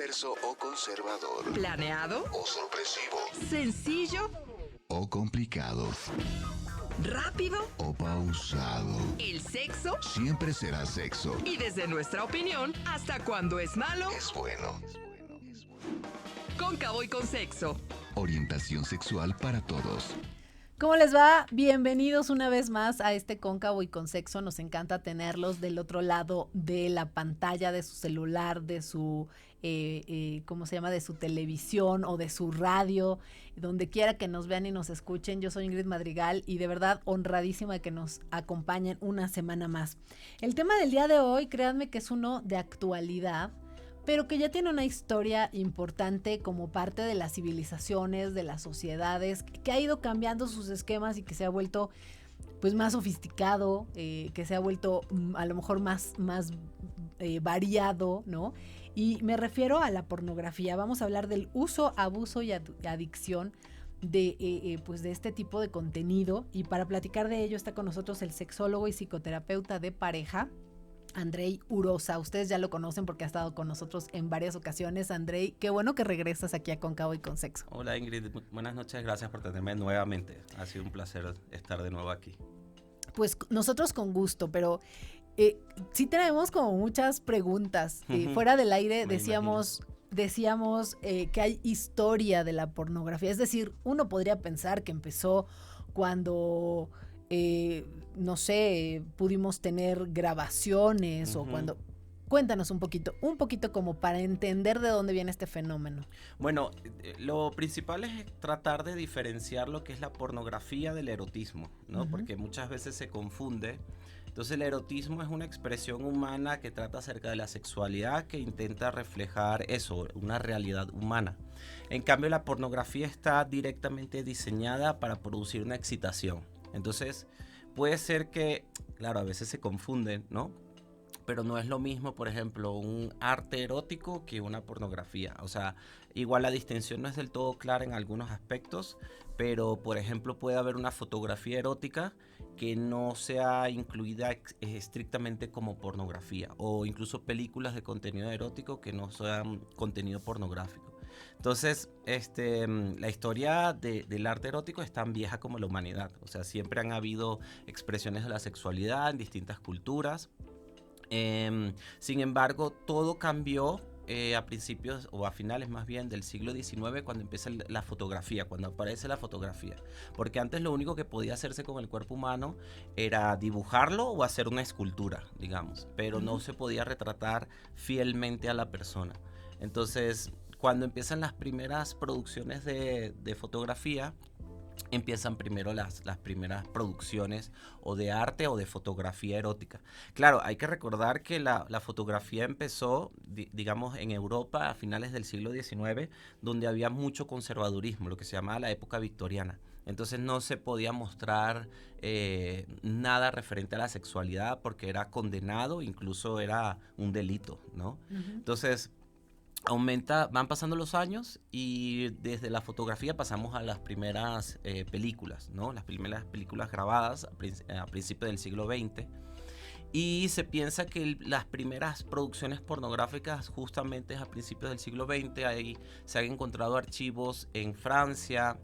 controverso o conservador, planeado o sorpresivo, sencillo o complicado, rápido. o pausado. El sexo, Siempre será sexo. y desde nuestra opinión, hasta cuando es malo, Es bueno. Cóncavo y con sexo. Orientación sexual para todos. ¿Cómo les va? Bienvenidos una vez más a este Cóncavo y con Sexo. Nos encanta tenerlos del otro lado de la pantalla, de su celular, de su, ¿cómo se llama? De su televisión o de su radio, donde quiera que nos vean y nos escuchen. Yo soy Ingrid Madrigal y de verdad honradísima de que nos acompañen una semana más. El tema del día de hoy, créanme que es uno de actualidad, pero que ya tiene una historia importante como parte de las civilizaciones, de las sociedades, que ha ido cambiando sus esquemas y que se ha vuelto pues más sofisticado, que se ha vuelto a lo mejor más variado, ¿no? Y me refiero a la pornografía. Vamos a hablar del uso, abuso y adicción de este tipo de contenido. Y para platicar de ello está con nosotros el sexólogo y psicoterapeuta de pareja, Andrei Urosa. Ustedes ya lo conocen porque ha estado con nosotros en varias ocasiones. Andrei, qué bueno que regresas aquí a Cóncavo y con Sexo. Hola Ingrid, buenas noches, gracias por tenerme nuevamente. Ha sido un placer estar de nuevo aquí. Pues nosotros con gusto, pero sí tenemos como muchas preguntas. Fuera del aire decíamos que hay historia de la pornografía. Es decir, uno podría pensar que empezó cuando... no sé, pudimos tener grabaciones o cuando... Cuéntanos un poquito como para entender de dónde viene este fenómeno. Bueno, lo principal es tratar de diferenciar lo que es la pornografía del erotismo, ¿no? Porque muchas veces se confunde. Entonces el erotismo es una expresión humana que trata acerca de la sexualidad, que intenta reflejar eso, una realidad humana. En cambio, la pornografía está directamente diseñada para producir una excitación. Entonces, puede ser que, claro, a veces se confunden, ¿no? Pero no es lo mismo, por ejemplo, un arte erótico que una pornografía. O sea, igual la distinción no es del todo clara en algunos aspectos, pero, por ejemplo, puede haber una fotografía erótica que no sea incluida estrictamente como pornografía, o incluso películas de contenido erótico que no sean contenido pornográfico. Entonces, la historia del arte erótico es tan vieja como la humanidad. O sea, siempre han habido expresiones de la sexualidad en distintas culturas. Sin embargo, todo cambió a principios o a finales más bien del siglo XIX, cuando empieza la fotografía, cuando aparece la fotografía. Porque antes lo único que podía hacerse con el cuerpo humano era dibujarlo o hacer una escultura, digamos. Pero no se podía retratar fielmente a la persona. Entonces, cuando empiezan las primeras producciones de fotografía, empiezan primero las primeras producciones o de arte o de fotografía erótica. Claro, hay que recordar que la fotografía empezó, digamos, en Europa a finales del siglo XIX, donde había mucho conservadurismo, lo que se llamaba la época victoriana. Entonces no se podía mostrar nada referente a la sexualidad porque era condenado, incluso era un delito, ¿no? Entonces... van pasando los años y desde la fotografía pasamos a las primeras películas, ¿no? Las primeras películas grabadas a principios del siglo XX. Y se piensa que las primeras producciones pornográficas justamente es a principios del siglo XX. Ahí se han encontrado archivos en Francia.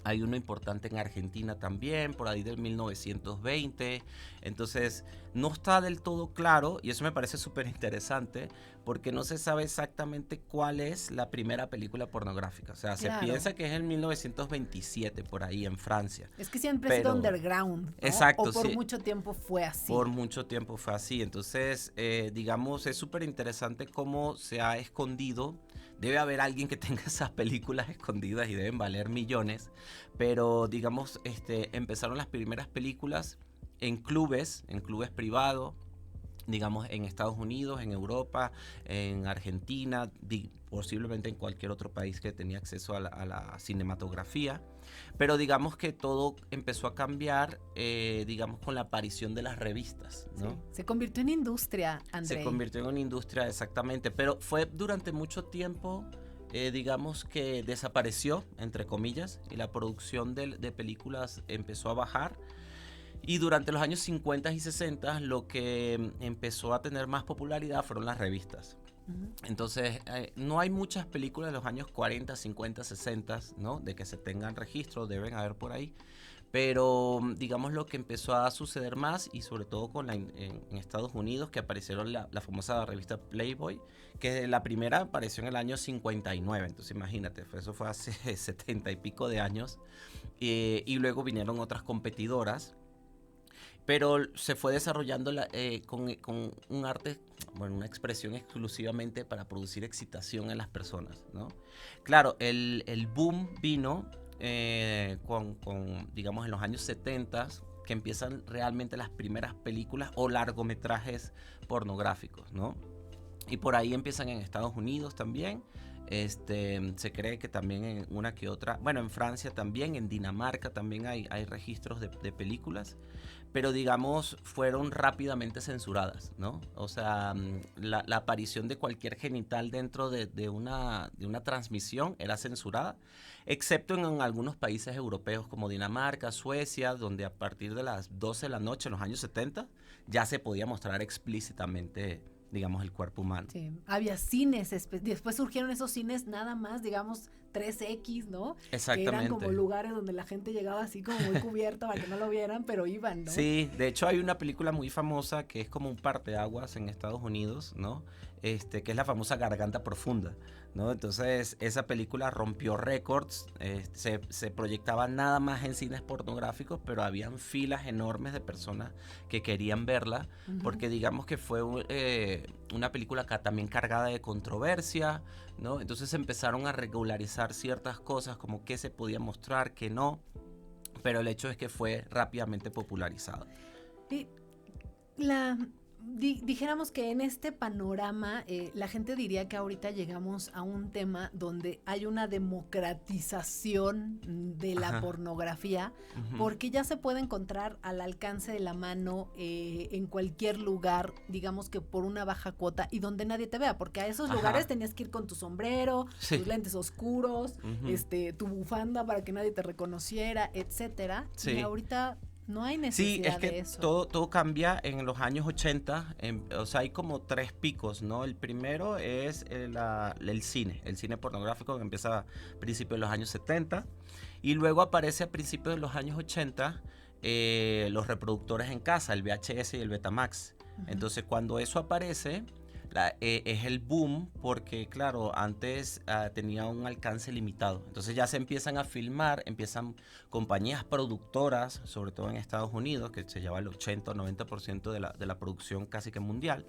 Hay uno importante en Argentina también, por ahí del 1920. Entonces, no está del todo claro, y eso me parece súper interesante, porque no se sabe exactamente cuál es la primera película pornográfica. O sea, se piensa que es en 1927, por ahí, en Francia. Es que siempre ha sido underground, ¿no? Exacto, o por mucho tiempo fue así. Por mucho tiempo fue así. Entonces, digamos, es súper interesante cómo se ha escondido. Debe haber alguien que tenga esas películas escondidas y deben valer millones. Pero, digamos, empezaron las primeras películas en clubes privados, digamos, en Estados Unidos, en Europa, en Argentina, posiblemente en cualquier otro país que tenía acceso a la cinematografía. Pero digamos que todo empezó a cambiar, digamos, con la aparición de las revistas, ¿no? Sí. Se convirtió en industria, Andrei. Se convirtió en una industria, exactamente. Pero fue durante mucho tiempo, digamos, que desapareció, entre comillas, y la producción de películas empezó a bajar. Y durante los años 50 y 60 lo que empezó a tener más popularidad fueron las revistas. Ujú. Entonces, no hay muchas películas de los años 40, 50, 60, ¿no? De que se tengan registro, deben haber por ahí. Pero digamos lo que empezó a suceder más, y sobre todo con en Estados Unidos, que aparecieron la famosa revista Playboy, que la primera apareció en el año 59. Entonces imagínate, eso fue hace 70 y pico de años. Y luego vinieron otras competidoras. Pero se fue desarrollando con un arte, bueno, una expresión exclusivamente para producir excitación en las personas, ¿no? Claro, el boom vino digamos, en los años 70, que empiezan realmente las primeras películas o largometrajes pornográficos, ¿no? Y por ahí empiezan en Estados Unidos también. Se cree que también en una que otra, bueno, en Francia también, en Dinamarca también hay registros de películas, pero digamos fueron rápidamente censuradas, ¿no? O sea, la aparición de cualquier genital dentro de una transmisión era censurada, excepto en algunos países europeos como Dinamarca, Suecia, donde a partir de las 12 de la noche en los años 70 ya se podía mostrar explícitamente, digamos, el cuerpo humano. Sí, había cines, después surgieron esos cines nada más, digamos, 3X, ¿no? Exactamente. Que eran como lugares donde la gente llegaba así como muy cubierta para que no lo vieran, pero iban, ¿no? Sí, de hecho hay una película muy famosa que es como un parteaguas en Estados Unidos, ¿no? Que es la famosa Garganta Profunda, ¿no? Entonces esa película rompió récords, se proyectaba nada más en cines pornográficos, pero habían filas enormes de personas que querían verla, porque digamos que fue una película también cargada de controversia, ¿no? Entonces empezaron a regularizar ciertas cosas como qué se podía mostrar, qué no, pero el hecho es que fue rápidamente popularizado. Y dijéramos que en este panorama la gente diría que ahorita llegamos a un tema donde hay una democratización de la pornografía, porque ya se puede encontrar al alcance de la mano en cualquier lugar, digamos que por una baja cuota y donde nadie te vea, porque a esos lugares tenías que ir con tu sombrero, tus lentes oscuros, tu bufanda para que nadie te reconociera, etcétera. Y ahorita no hay necesidad de eso. Sí, es que todo cambia en los años 80, o sea, hay como 3 picos, ¿no? El primero es el cine pornográfico, que empieza a principios de los años 70, y luego aparece a principios de los años 80 los reproductores en casa, el VHS y el Betamax. Entonces, cuando eso aparece, es el boom, porque claro, antes tenía un alcance limitado. Entonces ya se empiezan a filmar, empiezan compañías productoras, sobre todo en Estados Unidos, que se lleva el 80 o 90% de la producción casi que mundial.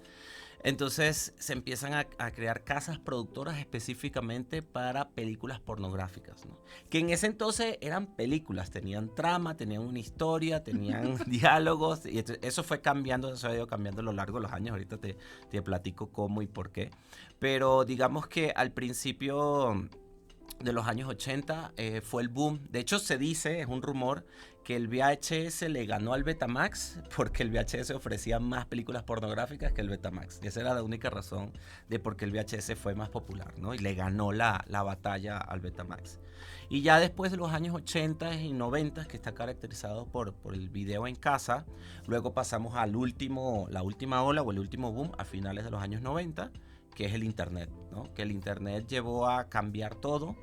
Entonces se empiezan a crear casas productoras específicamente para películas pornográficas, ¿no? Que en ese entonces eran películas, tenían trama, tenían una historia, tenían diálogos, y eso fue cambiando, eso ha ido cambiando a lo largo de los años. Ahorita te platico cómo y por qué. Pero digamos que al principio de los años 80 fue el boom. De hecho, se dice, es un rumor, que el VHS le ganó al Betamax porque el VHS ofrecía más películas pornográficas que el Betamax. Y esa era la única razón de por qué el VHS fue más popular, ¿no? Y le ganó la batalla al Betamax. Y ya después de los años 80 y 90, que está caracterizado por el video en casa, luego pasamos la última ola o el último boom a finales de los años 90, que es el Internet, ¿no? Que el Internet llevó a cambiar todo.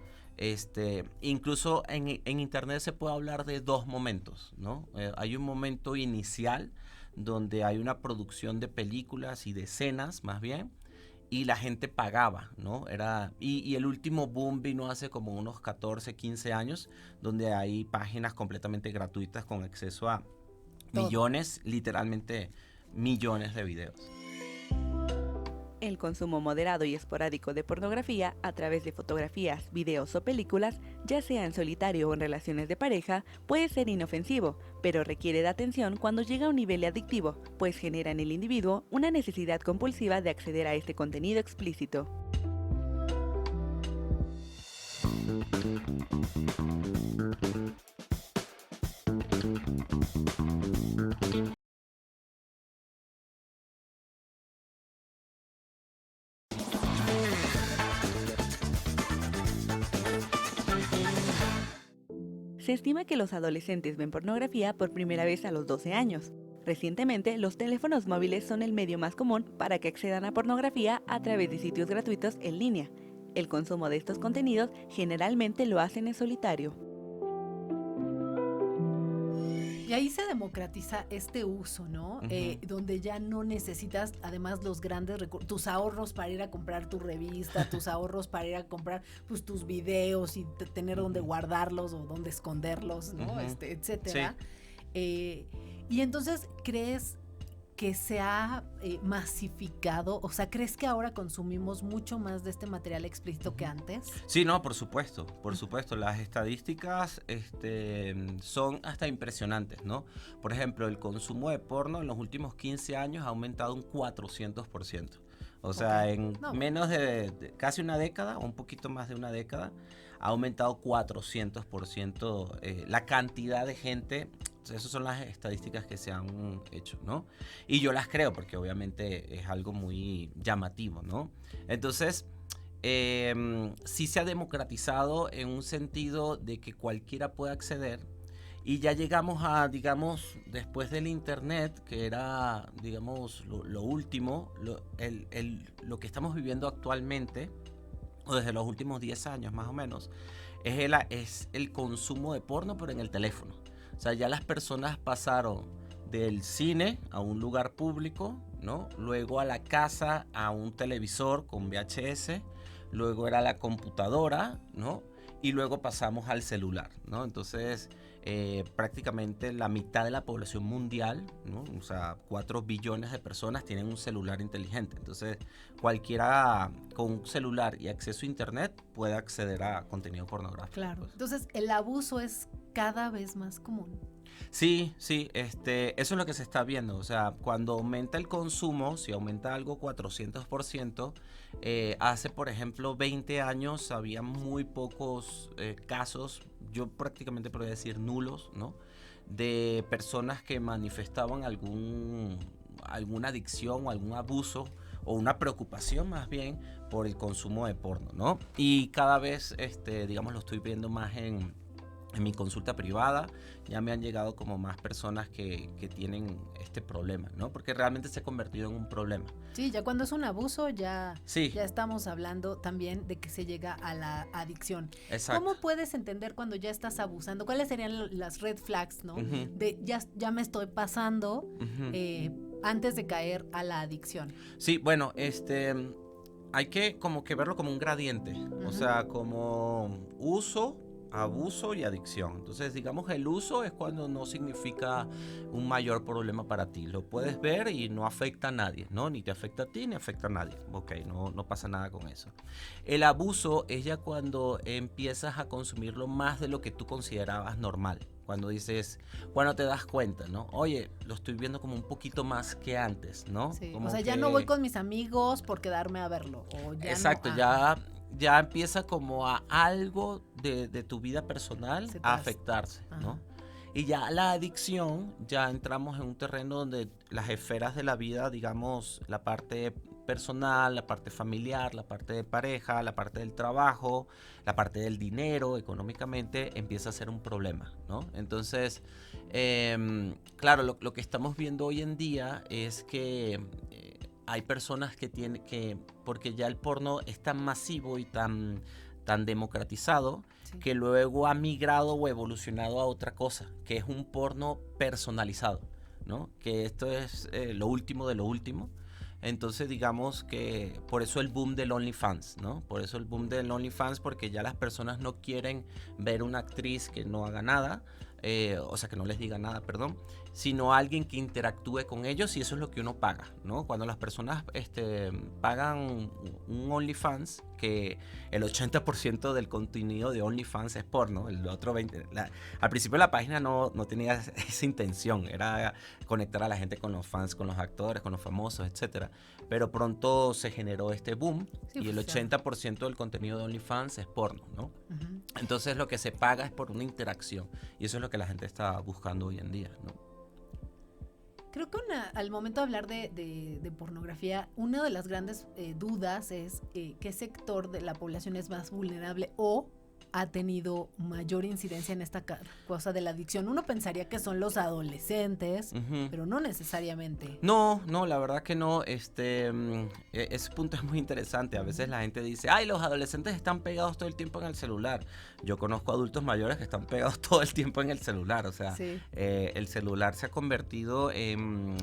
Incluso en Internet se puede hablar de 2 momentos, ¿no? Hay un momento inicial donde hay una producción de películas y de escenas, más bien, y la gente pagaba, ¿no? Y el último boom vino hace como unos 14, 15 años, donde hay páginas completamente gratuitas con acceso a millones, literalmente millones de videos. El consumo moderado y esporádico de pornografía a través de fotografías, videos o películas, ya sea en solitario o en relaciones de pareja, puede ser inofensivo, pero requiere de atención cuando llega a un nivel adictivo, pues genera en el individuo una necesidad compulsiva de acceder a este contenido explícito. Se estima que los adolescentes ven pornografía por primera vez a los 12 años. Recientemente, los teléfonos móviles son el medio más común para que accedan a pornografía a través de sitios gratuitos en línea. El consumo de estos contenidos generalmente lo hacen en solitario. Y ahí se democratiza este uso, ¿no? Donde ya no necesitas, además, los grandes recursos, tus ahorros para ir a comprar tu revista, tus ahorros para ir a comprar pues, tus videos y tener dónde guardarlos o dónde esconderlos, ¿no? Etcétera. Sí. Y entonces, ¿crees que se ha masificado? O sea, ¿crees que ahora consumimos mucho más de este material explícito que antes? Sí, no, por supuesto. Las estadísticas son hasta impresionantes, ¿no? Por ejemplo, el consumo de porno en los últimos 15 años ha aumentado un 400%. O sea, en menos de casi una década, o un poquito más de una década, ha aumentado 400% la cantidad de gente. Esas son las estadísticas que se han hecho, ¿no? Y yo las creo porque obviamente es algo muy llamativo, ¿no? Entonces, sí se ha democratizado en un sentido de que cualquiera puede acceder y ya llegamos a, digamos, después del internet, que era, digamos, lo último, lo que estamos viviendo actualmente, o desde los últimos 10 años más o menos, es el consumo de porno, pero en el teléfono. O sea, ya las personas pasaron del cine a un lugar público, ¿no? Luego a la casa, a un televisor con VHS, luego era la computadora, ¿no? Y luego pasamos al celular, ¿no? Entonces, prácticamente la mitad de la población mundial, ¿no? O sea, 4 billones de personas tienen un celular inteligente. Entonces, cualquiera con un celular y acceso a internet puede acceder a contenido pornográfico. Claro. Pues. Entonces, el abuso es cada vez más común. Sí, eso es lo que se está viendo. O sea, cuando aumenta el consumo, si aumenta algo 400%, hace, por ejemplo, 20 años había muy pocos casos, yo prácticamente podría decir nulos, ¿no? De personas que manifestaban alguna adicción o algún abuso o una preocupación más bien por el consumo de porno, ¿no? Y cada vez, digamos, lo estoy viendo más en mi consulta privada. Ya me han llegado como más personas que tienen este problema, ¿no? Porque realmente se ha convertido en un problema. Sí, ya cuando es un abuso ya estamos hablando también de que se llega a la adicción. Exacto. ¿Cómo puedes entender cuando ya estás abusando? ¿Cuáles serían las red flags, no? De ya me estoy pasando antes de caer a la adicción. Sí, bueno, hay que como que verlo como un gradiente. O sea, como uso, abuso y adicción. Entonces, digamos, el uso es cuando no significa un mayor problema para ti. Lo puedes ver y no afecta a nadie, ¿no? Ni te afecta a ti, ni afecta a nadie. Ok, no pasa nada con eso. El abuso es ya cuando empiezas a consumirlo más de lo que tú considerabas normal. Cuando te das cuenta, ¿no? Oye, lo estoy viendo como un poquito más que antes, ¿no? Sí. Como o sea, ya no voy con mis amigos por quedarme a verlo. O ya exacto, no, ya empieza como a algo de tu vida personal a afectarse, ¿no? Y ya la adicción, ya entramos en un terreno donde las esferas de la vida, digamos, la parte personal, la parte familiar, la parte de pareja, la parte del trabajo, la parte del dinero, económicamente, empieza a ser un problema, ¿no? Entonces, claro, lo que estamos viendo hoy en día es que hay personas que porque ya el porno es tan masivo y tan democratizado, que luego ha migrado o evolucionado a otra cosa, que es un porno personalizado, ¿no? Que esto es lo último de lo último. Entonces, digamos que por eso el boom del OnlyFans, ¿no? Por eso el boom del OnlyFans, porque ya las personas no quieren ver una actriz que no haga nada, o sea, que no les diga nada, perdón, sino alguien que interactúe con ellos, y eso es lo que uno paga, ¿no? Cuando las personas pagan un OnlyFans, que el 80% del contenido de OnlyFans es porno, el otro 20%, al principio la página no tenía esa intención, era conectar a la gente con los fans, con los actores, con los famosos, etcétera, pero pronto se generó este boom, y el 80% del contenido de OnlyFans es porno, ¿no? Entonces lo que se paga es por una interacción, y eso es lo que la gente está buscando hoy en día, ¿no? Creo que al momento de hablar de pornografía, una de las grandes dudas es qué sector de la población es más vulnerable o ha tenido mayor incidencia en esta cosa de la adicción? Uno pensaría que son los adolescentes, pero no necesariamente. No, la verdad que no. Ese punto es muy interesante. A veces la gente dice, ay, los adolescentes están pegados todo el tiempo en el celular. Yo conozco adultos mayores que están pegados todo el tiempo en el celular. O sea, Sí. El celular se ha convertido en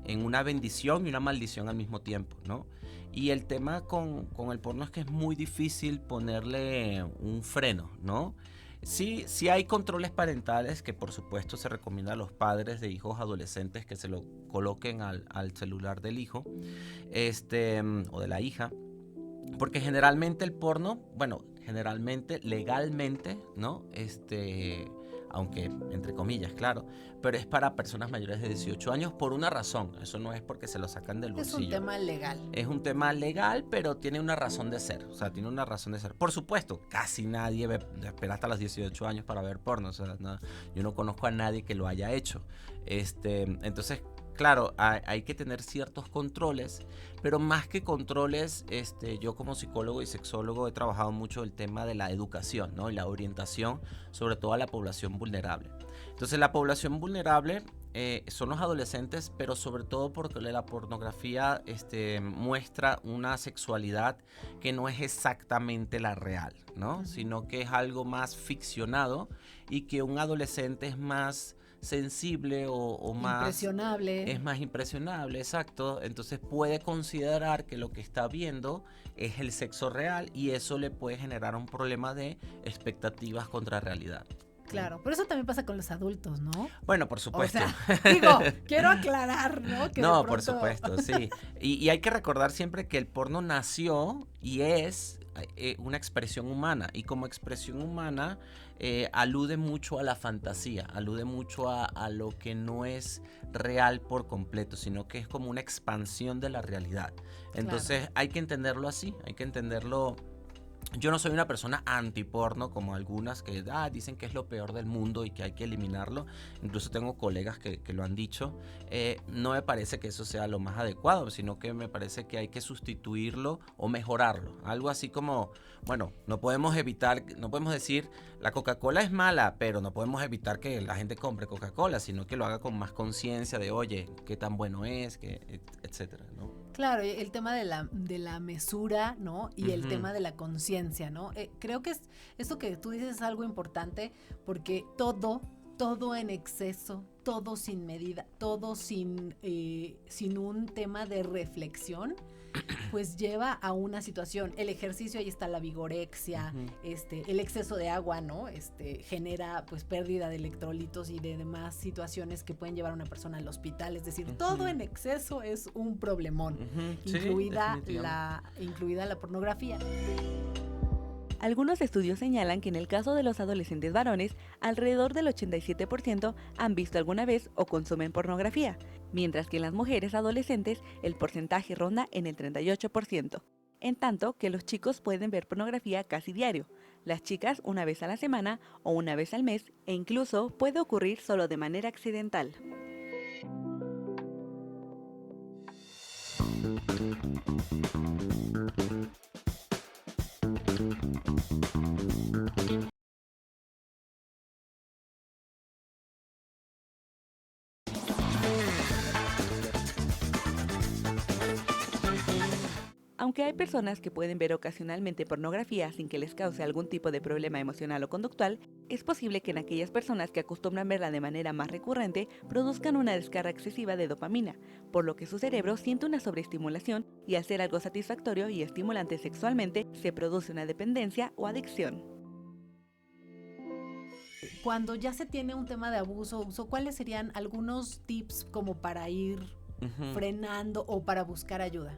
una bendición y una maldición al mismo tiempo, ¿no? Y el tema con el porno es que es muy difícil ponerle un freno, ¿no? Sí hay controles parentales que por supuesto se recomienda a los padres de hijos adolescentes que se lo coloquen al celular del hijo o de la hija, porque generalmente el porno, generalmente legalmente, ¿no? Aunque entre comillas, claro, pero es para personas mayores de 18 años por una razón. Eso no es porque se lo sacan del bolsillo. Es un tema legal. Es un tema legal, pero tiene una razón de ser. O sea, tiene una razón de ser. Por supuesto, casi nadie espera hasta los 18 años para ver porno. O sea, yo no conozco a nadie que lo haya hecho. Entonces, claro, hay que tener ciertos controles, pero más que controles, yo como psicólogo y sexólogo he trabajado mucho el tema de la educación, ¿no? Y la orientación, sobre todo a la población vulnerable. Entonces, la población vulnerable son los adolescentes, pero sobre todo porque la pornografía muestra una sexualidad que no es exactamente la real, ¿no? Sino que es algo más ficcionado y que un adolescente es más sensible o más impresionable. Es más impresionable, exacto. Entonces puede considerar que lo que está viendo es el sexo real y eso le puede generar un problema de expectativas contra realidad. Claro, pero eso también pasa con los adultos, ¿no? Bueno, por supuesto. O sea, digo, quiero aclarar, ¿no? Que no, de por pronto... supuesto, sí. Y hay que recordar siempre que el porno nació y es una expresión humana. Y como expresión humana alude mucho a la fantasía, alude mucho a lo que no es real por completo, sino que es como una expansión de la realidad. Entonces hay que entenderlo así, hay que entenderlo. Yo no soy una persona antiporno como algunas que dicen que es lo peor del mundo y que hay que eliminarlo. Incluso tengo colegas que lo han dicho. No me parece que eso sea lo más adecuado, sino que me parece que hay que sustituirlo o mejorarlo. Algo así como, no podemos decir la Coca-Cola es mala, pero no podemos evitar que la gente compre Coca-Cola, sino que lo haga con más conciencia de, oye, qué tan bueno es, etcétera, ¿no? Claro, el tema de la mesura, ¿no? Y el tema de la conciencia, ¿no? Creo que esto que tú dices es algo importante porque todo en exceso, todo sin medida, todo sin un tema de reflexión, pues lleva a una situación. El ejercicio, ahí está la vigorexia, el exceso de agua, ¿no? Genera pues pérdida de electrolitos y de demás situaciones que pueden llevar a una persona al hospital. Es decir, todo en exceso es un problemón, incluida la pornografía. Algunos estudios señalan que en el caso de los adolescentes varones, alrededor del 87% han visto alguna vez o consumen pornografía, mientras que en las mujeres adolescentes el porcentaje ronda en el 38%. En tanto que los chicos pueden ver pornografía casi diario, las chicas una vez a la semana o una vez al mes, e incluso puede ocurrir solo de manera accidental. Aunque hay personas que pueden ver ocasionalmente pornografía sin que les cause algún tipo de problema emocional o conductual, es posible que en aquellas personas que acostumbran verla de manera más recurrente produzcan una descarga excesiva de dopamina, por lo que su cerebro siente una sobreestimulación y al ser algo satisfactorio y estimulante sexualmente, se produce una dependencia o adicción. Cuando ya se tiene un tema de abuso o uso, ¿cuáles serían algunos tips como para ir frenando o para buscar ayuda?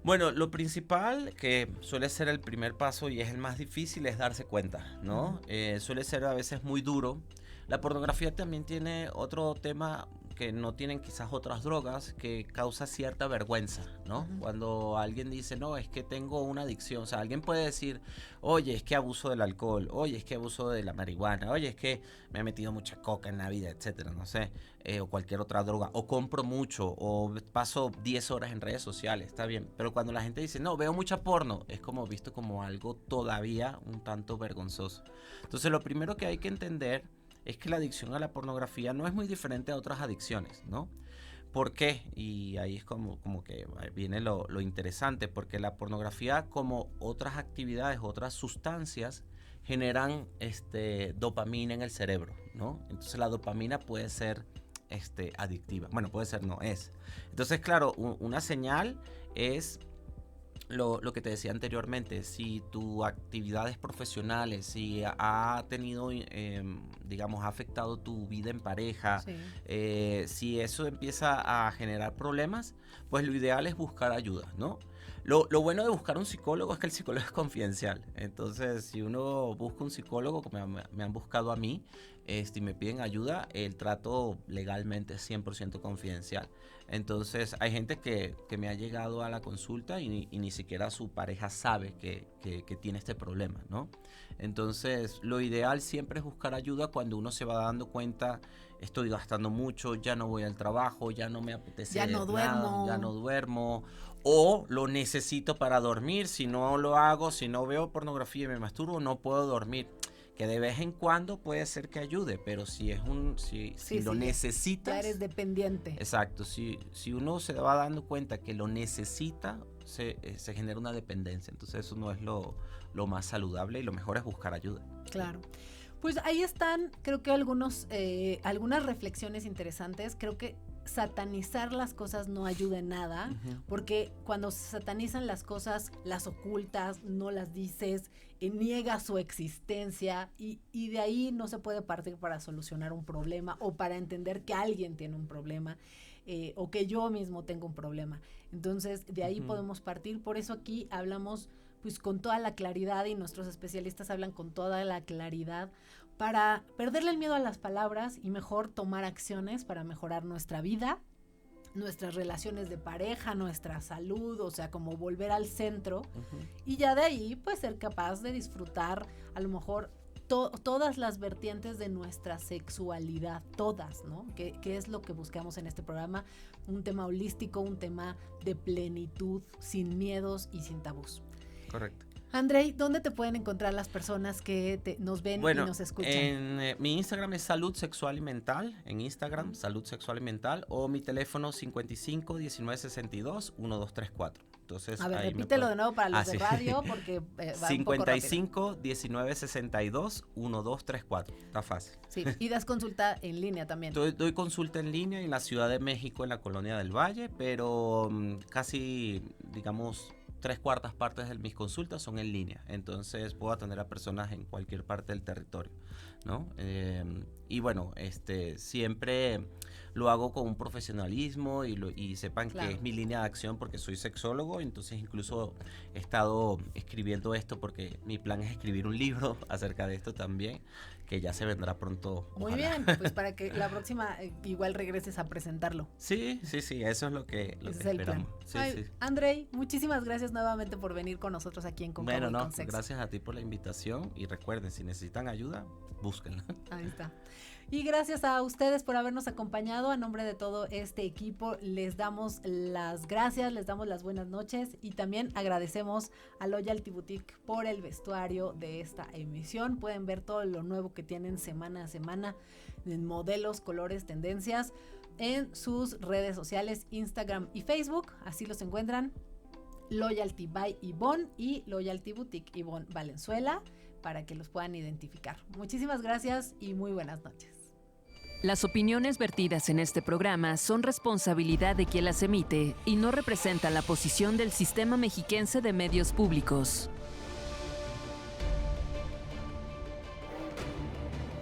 Bueno, lo principal, que suele ser el primer paso y es el más difícil, es darse cuenta, ¿no? Suele ser a veces muy duro. La pornografía también tiene otro tema que no tienen quizás otras drogas, que causa cierta vergüenza, ¿no? Cuando alguien dice, no, es que tengo una adicción. O sea, alguien puede decir, oye, es que abuso del alcohol, oye, es que abuso de la marihuana, oye, es que me he metido mucha coca en la vida, etcétera, no sé, o cualquier otra droga, o compro mucho, o paso 10 horas en redes sociales, está bien. Pero cuando la gente dice, no, veo mucha porno, es como visto como algo todavía un tanto vergonzoso. Entonces, lo primero que hay que entender es que la adicción a la pornografía no es muy diferente a otras adicciones, ¿no? ¿Por qué? Y ahí es como que viene lo interesante, porque la pornografía, como otras actividades, otras sustancias, generan dopamina en el cerebro, ¿no? Entonces la dopamina puede ser adictiva. Bueno, puede ser, no es. Entonces, claro, una señal es lo que te decía anteriormente. Si tu actividades profesionales, si ha tenido, digamos, ha afectado tu vida en pareja, Sí. si eso empieza a generar problemas, pues lo ideal es buscar ayuda, ¿no? Lo bueno de buscar un psicólogo es que el psicólogo es confidencial. Entonces, si uno busca un psicólogo, como me han buscado a mí, y me piden ayuda, el trato legalmente es 100% confidencial. Entonces, hay gente que me ha llegado a la consulta y ni siquiera su pareja sabe que tiene este problema, ¿no? Entonces, lo ideal siempre es buscar ayuda cuando uno se va dando cuenta, estoy gastando mucho, ya no voy al trabajo, ya no me apetece Ya no duermo. ya no duermo, o lo necesito para dormir, si no lo hago, si no veo pornografía y me masturbo, no puedo dormir. Que de vez en cuando puede ser que ayude, pero si lo necesitas, Ya eres dependiente. exacto, si uno se va dando cuenta que lo necesita, se genera una dependencia. Entonces eso no es lo más saludable, y lo mejor es buscar ayuda. Claro. Pues ahí están, creo que algunas reflexiones interesantes. Creo que satanizar las cosas no ayuda en nada, porque cuando se satanizan las cosas, las ocultas, no las dices, niegas su existencia, y de ahí no se puede partir para solucionar un problema o para entender que alguien tiene un problema, o que yo mismo tengo un problema. Entonces, de ahí podemos partir. Por eso aquí hablamos pues con toda la claridad, y nuestros especialistas hablan con toda la claridad, para perderle el miedo a las palabras y mejor tomar acciones para mejorar nuestra vida, nuestras relaciones de pareja, nuestra salud, o sea, como volver al centro, y ya de ahí pues ser capaz de disfrutar a lo mejor todas las vertientes de nuestra sexualidad, todas, ¿no? Que es lo que buscamos en este programa, un tema holístico, un tema de plenitud, sin miedos y sin tabús. Correcto. Andrei, ¿dónde te pueden encontrar las personas que nos ven y nos escuchan? En mi Instagram es Salud Sexual y Mental, en Instagram, Salud Sexual y Mental, o mi teléfono 55 19 62 1234. Entonces, A ver, ahí repítelo de nuevo para los de sí. radio, porque va un poco 55 19 62 1234. Está fácil. Sí, y das consulta en línea también. Doy consulta en línea en la Ciudad de México, en la Colonia del Valle, pero casi, digamos, 3/4 partes de mis consultas son en línea. Entonces puedo atender a personas en cualquier parte del territorio, ¿no? Y bueno, siempre lo hago con un profesionalismo, y sepan Claro. que es mi línea de acción, porque soy sexólogo. Entonces incluso he estado escribiendo esto, porque mi plan es escribir un libro acerca de esto también, que ya se vendrá pronto. Muy ojalá. bien, pues para que la próxima igual regreses a presentarlo. Sí, eso es lo que Ese es el plan. esperamos. Sí, Ay, sí. Andrei, muchísimas gracias nuevamente por venir con nosotros aquí en Cóncavo Bueno, y no, con Sexo. gracias a ti por la invitación, y recuerden, si necesitan ayuda, búsquenla. Ahí está. Y gracias a ustedes por habernos acompañado. A nombre de todo este equipo les damos las gracias, les damos las buenas noches, y también agradecemos a Loyalty Boutique por el vestuario de esta emisión. Pueden ver todo lo nuevo que tienen semana a semana en modelos, colores, tendencias en sus redes sociales, Instagram y Facebook. Así los encuentran: Loyalty by Ivonne y Loyalty Boutique Ivonne Valenzuela, para que los puedan identificar. Muchísimas gracias y muy buenas noches. Las opiniones vertidas en este programa son responsabilidad de quien las emite y no representan la posición del Sistema Mexiquense de Medios Públicos.